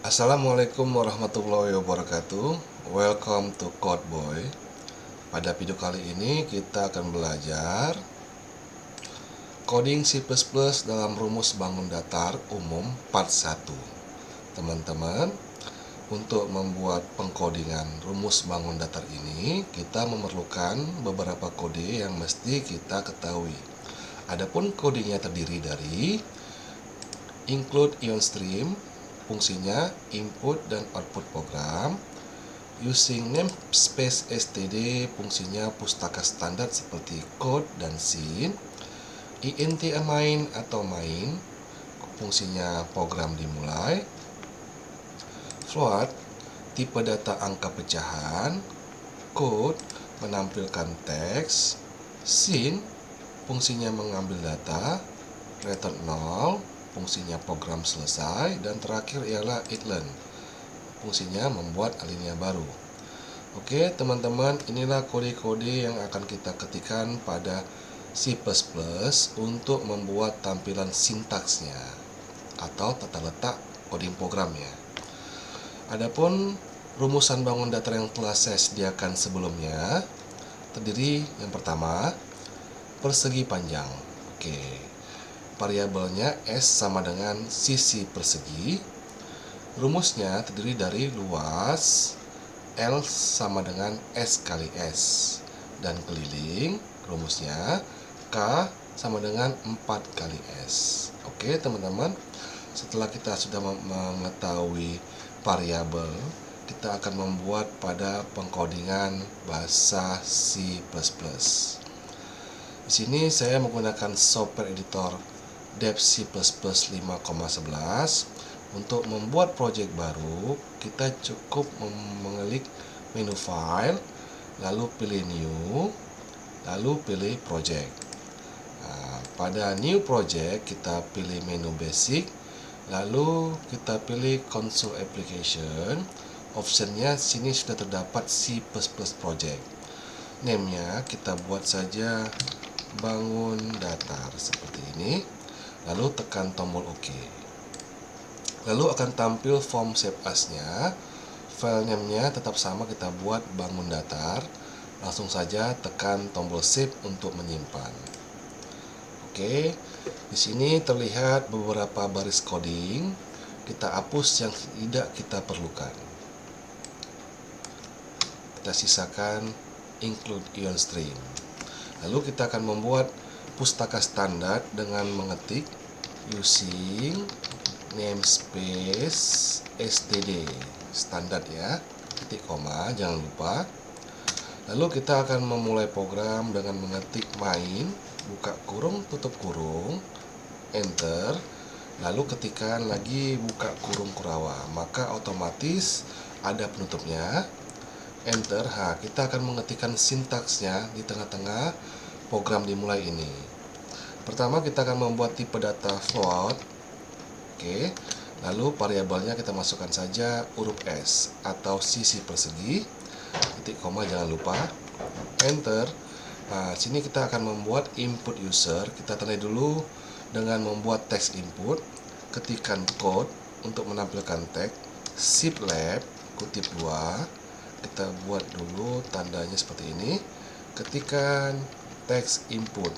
Assalamualaikum warahmatullahi wabarakatuh. Welcome to Codeboy. Pada video kali ini kita akan belajar coding C++ dalam rumus bangun datar umum part 1. Teman-teman, untuk membuat pengkodingan rumus bangun datar ini, kita memerlukan beberapa kode yang mesti kita ketahui. Adapun kodenya terdiri dari include IonStream, fungsinya input dan output program. Using namespace std, fungsinya pustaka standar seperti code dan scene. int main atau main, fungsinya program dimulai. Float, tipe data angka pecahan. Code, menampilkan teks. Scene, fungsinya mengambil data. Return 0, fungsinya program selesai. Dan terakhir ialah itlen, fungsinya membuat alinea baru. Oke teman-teman, inilah kode-kode yang akan kita ketikkan pada C++ untuk membuat tampilan sintaksnya atau tata letak coding programnya. Adapun rumusan bangun datar yang telah saya sediakan sebelumnya terdiri yang pertama persegi panjang. Oke, variabelnya S sama dengan sisi persegi. Rumusnya terdiri dari luas L sama dengan S kali S, dan keliling rumusnya K sama dengan 4 kali S. Oke teman-teman, setelah kita sudah mengetahui variabel, kita akan membuat pada pengkodingan bahasa C++. Di sini saya menggunakan software editor Dev C++ 5,11. Untuk membuat project baru, kita cukup mengelik menu file, lalu pilih new, lalu pilih project. Nah, pada new project kita pilih menu basic, lalu kita pilih console application. Optionnya sini sudah terdapat C++ project. Name-nya kita buat saja bangun datar seperti ini, lalu tekan tombol OK. Lalu akan tampil form save as-nya. File name-nya tetap sama, kita buat bangun datar. Langsung saja tekan tombol save untuk menyimpan. Oke, di sini terlihat beberapa baris coding. Kita hapus yang tidak kita perlukan. Kita sisakan include IonStream. Lalu kita akan membuat pustaka standar dengan mengetik using namespace std standar ya, titik koma, jangan lupa. Lalu kita akan memulai program dengan mengetik main, buka kurung, tutup kurung, enter. Lalu ketikkan lagi buka kurung kurawa, maka otomatis ada penutupnya, enter. Kita akan mengetikkan sintaksnya di tengah-tengah program dimulai ini. Pertama kita akan membuat tipe data float. Oke, lalu variabelnya kita masukkan saja huruf S atau sisi persegi, titik koma jangan lupa, enter. Nah, sini kita akan membuat input user. Kita tandai dulu dengan membuat teks input. Ketikkan code untuk menampilkan teks. shiplab kutip 2. Kita buat dulu tandanya seperti ini. Ketikkan teks input.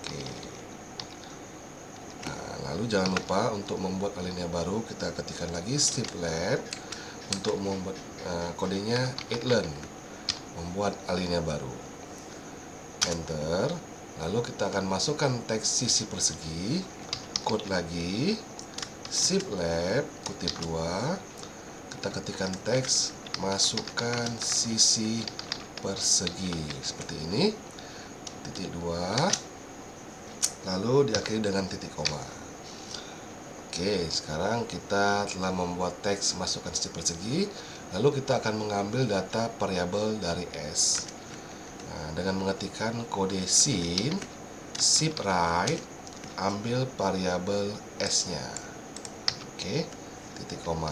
Oke. Lalu jangan lupa untuk membuat alinea baru, kita ketikkan lagi shiplab untuk membuat kodenya itlen, membuat alinea baru, enter. Lalu kita akan masukkan teks sisi persegi, code lagi, shiplab kutip 2, kita ketikkan teks, masukkan sisi persegi seperti ini, titik 2, lalu diakhiri dengan titik koma. Oke, sekarang kita telah membuat teks masukkan sisi persegi, lalu kita akan mengambil data variabel dari S. Nah, dengan mengetikkan kode scene, shift right, ambil variabel S-nya. Oke, titik koma.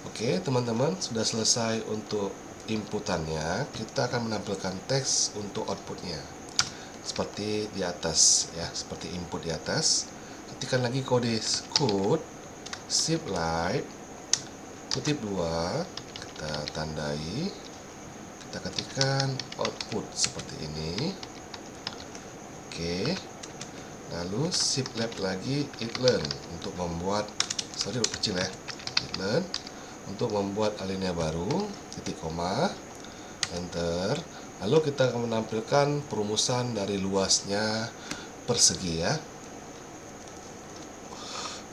Oke, teman-teman, sudah selesai untuk inputannya. Kita akan menampilkan teks untuk outputnya. Seperti di atas ya, seperti input di atas. Ketikkan lagi kode code Shift Light kutip 2, kita tandai, kita ketikkan output seperti ini. Oke, lalu Shift Left lagi Itlearn untuk membuat, sorry kecil ya, Itlearn untuk membuat alinea baru, titik koma, enter. Lalu kita akan menampilkan perumusan dari luasnya persegi ya.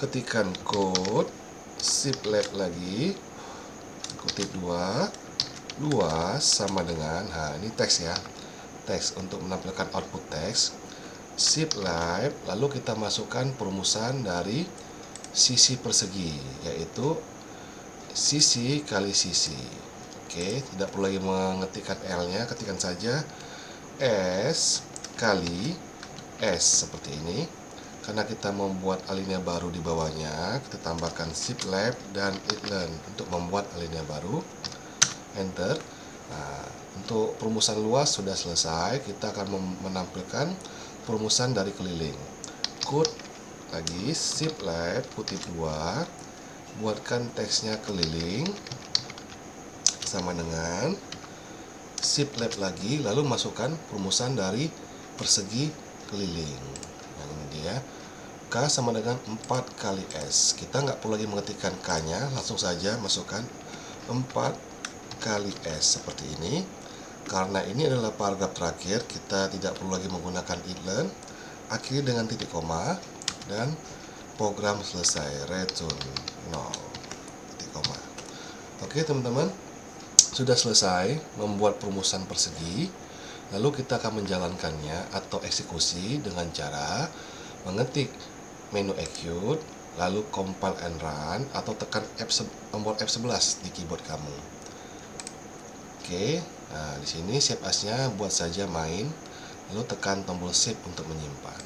Ketikkan code, Shift Left lagi, kutip 2, luas sama dengan, ini teks ya, teks untuk menampilkan output teks. Shift Left, lalu kita masukkan perumusan dari sisi persegi, yaitu sisi kali sisi. Oke, tidak perlu lagi mengetikkan L-nya, ketikkan saja S kali S seperti ini. Karena kita membuat alinea baru di bawahnya, kita tambahkan Shift Left dan Itlearn untuk membuat alinea baru. Enter. Nah, untuk perumusan luas sudah selesai. Kita akan menampilkan perumusan dari keliling. Code lagi, Shift Left kutip 2, buatkan teksnya keliling sama dengan Shift Left lagi, lalu masukkan perumusan dari persegi keliling. Yang ini dia, K sama dengan 4 kali S. Kita nggak perlu lagi mengetikkan K nya, langsung saja masukkan 4 kali S seperti ini. Karena ini adalah paragraf terakhir, kita tidak perlu lagi menggunakan Itlearn. Akhiri dengan titik koma dan program selesai, return 0, titik koma. Oke teman-teman, sudah selesai membuat perumusan persegi. Lalu kita akan menjalankannya atau eksekusi dengan cara mengetik menu execute, lalu compile and run, atau tekan tombol F11 di keyboard kamu. Oke, nah di sini save as-nya buat saja main, lalu tekan tombol save untuk menyimpan.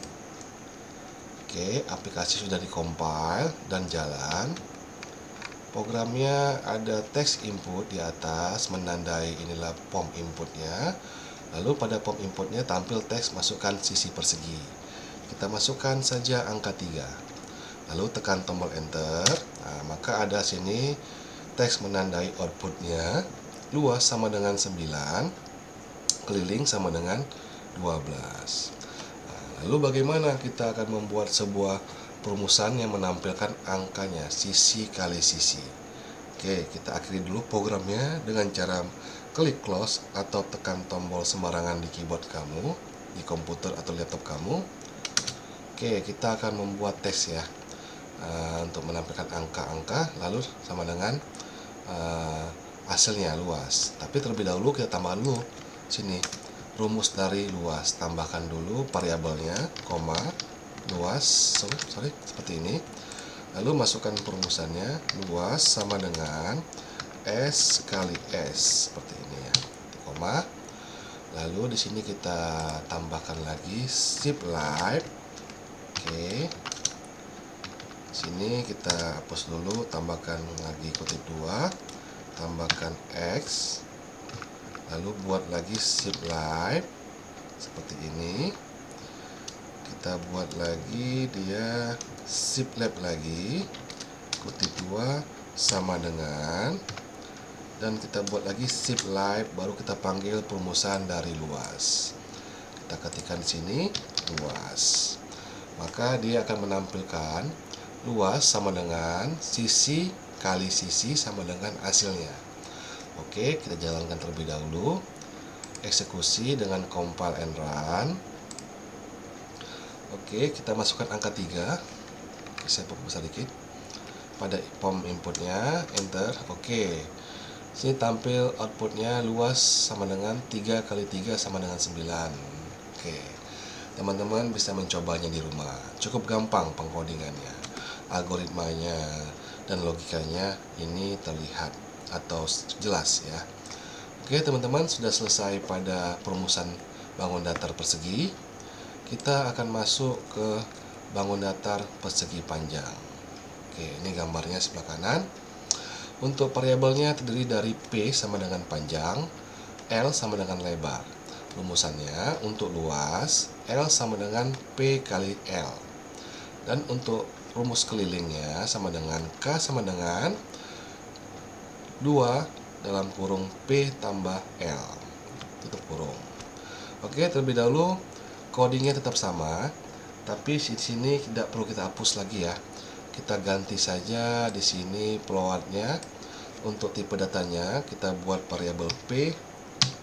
Oke, aplikasi sudah dikompil dan jalan. Programnya ada teks input di atas, menandai inilah POM inputnya. Lalu pada POM inputnya tampil teks masukkan sisi persegi. Kita masukkan saja angka 3. Lalu tekan tombol enter. Nah, maka ada sini teks menandai outputnya. Luas sama dengan 9, keliling sama dengan 12. Nah, lalu bagaimana kita akan membuat sebuah perumusan yang menampilkan angkanya, sisi kali sisi. Oke, kita akhiri dulu programnya dengan cara klik close atau tekan tombol sembarangan di keyboard kamu, di komputer atau laptop kamu. Oke, kita akan membuat teks ya, untuk menampilkan angka-angka, lalu sama dengan hasilnya luas. Tapi terlebih dahulu kita tambahkan dulu sini rumus dari luas, tambahkan dulu variabelnya, koma, luas, sorry, seperti ini. Lalu masukkan perumusannya, luas sama dengan S kali S seperti ini ya, koma. Lalu di sini kita tambahkan lagi Shift Left. Oke, sini kita hapus dulu, tambahkan lagi kutip 2, tambahkan X, lalu buat lagi Shift Left seperti ini. Kita buat lagi dia Shift Left lagi, kutip 2 sama dengan, dan kita buat lagi Shift Left, baru kita panggil perumusan dari luas. Kita ketikkan di sini luas, maka dia akan menampilkan luas sama dengan sisi kali sisi sama dengan hasilnya. Oke, kita jalankan terlebih dahulu. Eksekusi dengan compile and run. Oke, kita masukkan angka 3. Oke, saya perbesar dikit. Pada POM inputnya, enter. Oke, sini tampil outputnya luas sama dengan 3 kali 3 sama dengan 9. Oke, teman-teman bisa mencobanya di rumah. Cukup gampang pengkodingannya, algoritmanya dan logikanya ini terlihat atau jelas ya. Oke teman-teman, sudah selesai pada perumusan bangun datar persegi. Kita akan masuk ke bangun datar persegi panjang. Oke, ini gambarnya sebelah kanan. Untuk variabelnya terdiri dari P sama dengan panjang, L sama dengan lebar. Rumusannya untuk luas, L sama dengan P kali L. Dan untuk rumus kelilingnya sama dengan K sama dengan 2 dalam kurung P tambah L, tutup kurung. Oke, terlebih dahulu codingnya tetap sama, tapi di sini tidak perlu kita hapus lagi ya. Kita ganti saja di sini floatnya. Untuk tipe datanya kita buat variabel P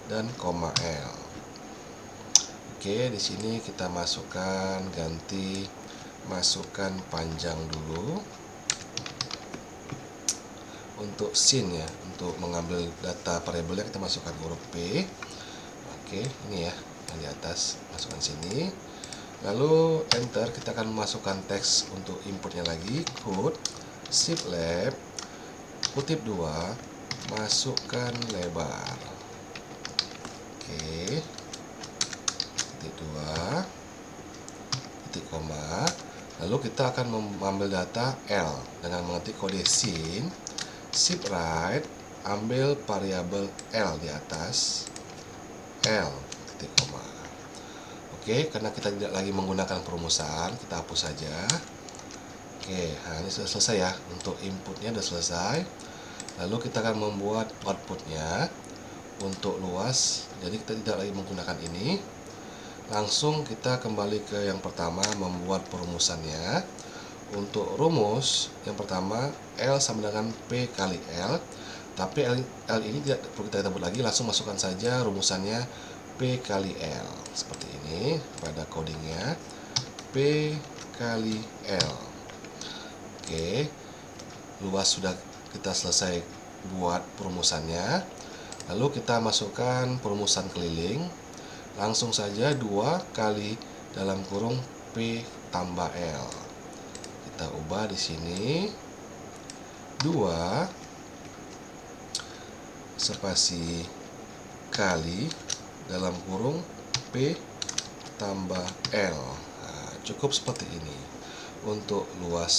dan koma L. Oke, di sini kita masukkan masukkan panjang dulu. Untuk sin ya, untuk mengambil data variabelnya kita masukkan huruf P. Oke, ini ya yang di atas, masukkan sini. Lalu enter, kita akan memasukkan teks untuk inputnya lagi. Code shift lab kutip 2, masukkan lebar. Oke, titik 2, titik koma. Lalu kita akan mengambil data L dengan mengetik kode sin. Shift right, ambil variabel L di atas, L, titik koma. Oke, karena kita tidak lagi menggunakan perumusan, kita hapus saja. Oke, nah ini sudah selesai ya. Untuk inputnya sudah selesai. Lalu kita akan membuat outputnya untuk luas. Jadi kita tidak lagi menggunakan ini. Langsung kita kembali ke yang pertama, membuat perumusannya. Untuk rumus yang pertama, L sama dengan P kali L. Tapi L ini tidak perlu kita buat lagi, langsung masukkan saja rumusannya P kali L. Seperti ini pada codingnya, P kali L. Oke, luas sudah kita selesai buat perumusannya. Lalu kita masukkan perumusan keliling. Langsung saja 2 kali dalam kurung P tambah L. Kita ubah di sini 2 spasi kali dalam kurung P tambah L. Nah, cukup seperti ini untuk luas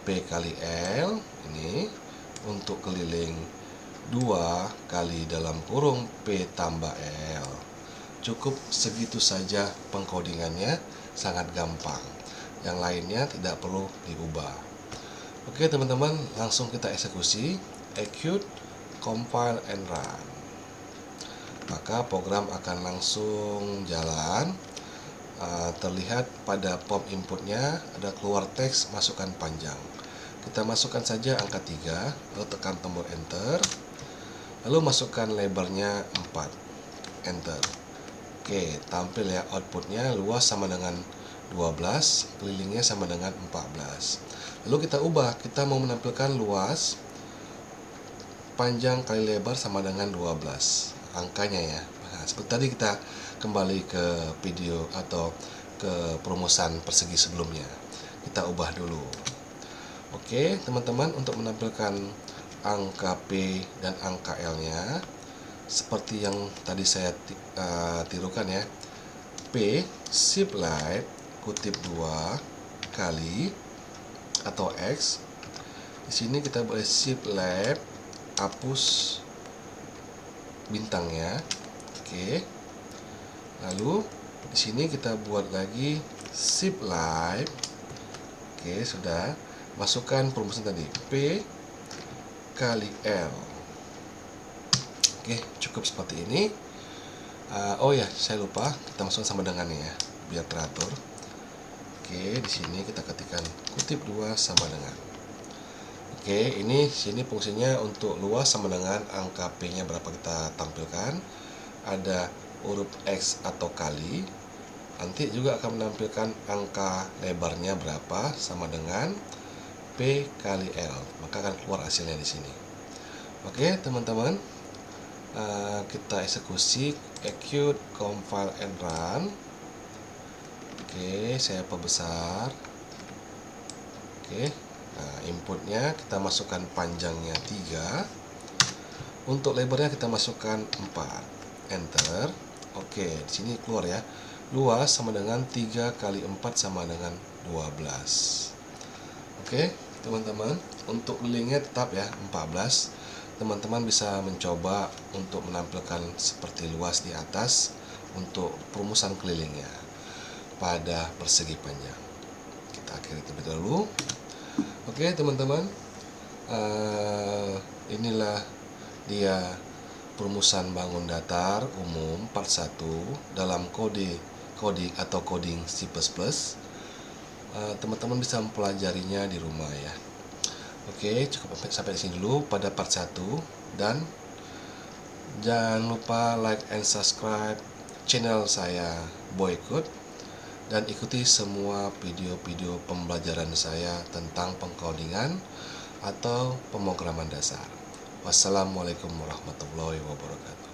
P kali L ini. Untuk keliling 2 kali dalam kurung P tambah L. Cukup segitu saja pengkodingannya, sangat gampang. Yang lainnya tidak perlu diubah. Oke teman-teman, langsung kita eksekusi. Execute, compile, and run. Maka program akan langsung jalan. Terlihat pada pop inputnya ada keluar teks, masukkan panjang. Kita masukkan saja angka 3, lalu tekan tombol enter. Lalu masukkan lebarnya 4, enter. Oke, tampil ya outputnya, luas sama dengan 12, kelilingnya sama dengan 14. Lalu kita ubah, kita mau menampilkan luas panjang kali lebar sama dengan 12 angkanya ya. Nah, seperti tadi kita kembali ke video atau ke perumusan persegi sebelumnya. Kita ubah dulu. Oke teman-teman, untuk menampilkan angka P dan angka L nya seperti yang tadi saya tirukan ya. P shift right kutip 2 kali atau X. Di sini kita boleh shift left, hapus bintangnya. Oke. Lalu di sini kita buat lagi shift right. Oke, sudah. Masukkan perumusan tadi P kali L. Oke, cukup seperti ini. Oh ya, saya lupa kita masukkan sama dengan ya, biar teratur. Oke, di sini kita ketikkan kutip 2 sama dengan. Oke, ini sini fungsinya untuk luas sama dengan angka P-nya berapa kita tampilkan. Ada huruf X atau kali. Nanti juga akan menampilkan angka lebarnya berapa sama dengan P kali L. Maka akan keluar hasilnya di sini. Oke, teman-teman. Kita eksekusi, execute, compile, and run. Oke, saya perbesar. Oke, nah inputnya kita masukkan panjangnya 3. Untuk lebarnya kita masukkan 4. Enter. Oke, di sini keluar ya. Luas sama dengan 3 kali 4 sama dengan 12. Oke, teman-teman, untuk kelilingnya tetap ya 14. Teman-teman bisa mencoba untuk menampilkan seperti luas di atas untuk perumusan kelilingnya pada persegi panjang. Kita akhiri terlebih dahulu. Oke teman-teman, inilah dia perumusan bangun datar umum part 1 dalam coding atau coding C++. Teman-teman bisa mempelajarinya di rumah ya. Oke, cukup sampai di sini dulu pada part 1, dan jangan lupa like and subscribe channel saya Boy Code, dan ikuti semua video-video pembelajaran saya tentang pengkodingan atau pemrograman dasar. Wassalamualaikum warahmatullahi wabarakatuh.